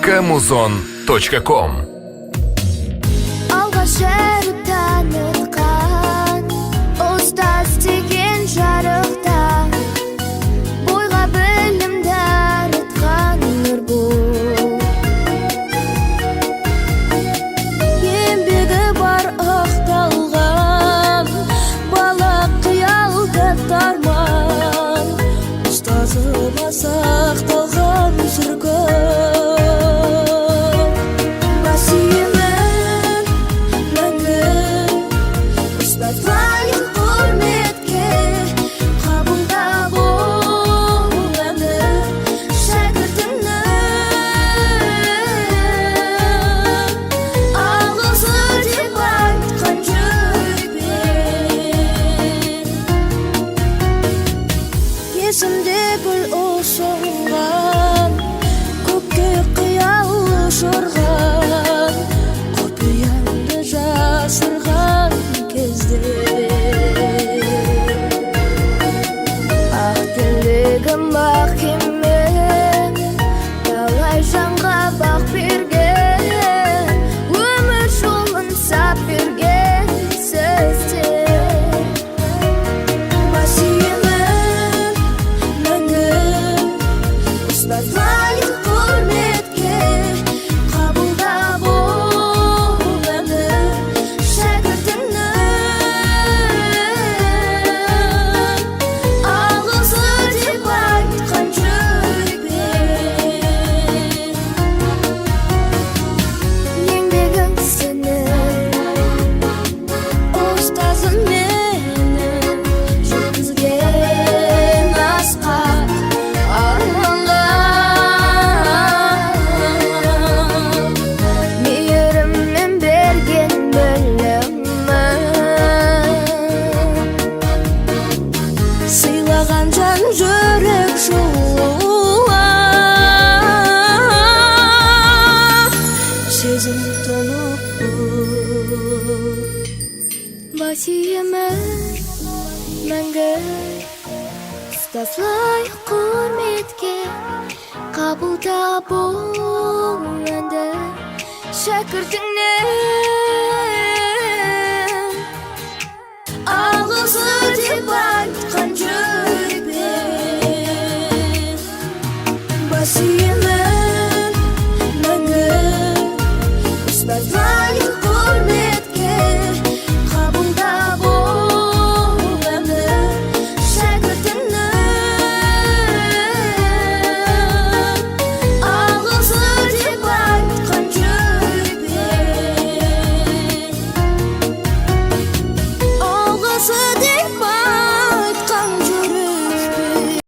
www.muzon.com Алғаш жүріп танытқан ұстаз деген жарықта бойға білім дарытқан нұр бұл. Еңбегі бар ақталған бала қиялды тарман ұстазыма сақталған жүргім. Есімде гүл ұсынған көкке қиялы ұшырған құпиямды жасырған кезде ақ тілегім ақ емен талай жанға бақ берген өмір жолын сап берген сіздер. Лайық құрметке қабылда бол әні шәкіртіңнің алғысы деп айтқан жүрекпен. Еңбегің сіңіп ұстазым менің жеткізген асқақ арманға сыйлаған жан жүрек жуып сезім тұнып басиымыз мәңгі ұстаз лайық құрметке қабылда бол әнді шәкіртіңнен алғысы деп айтқан жүрекпен басиым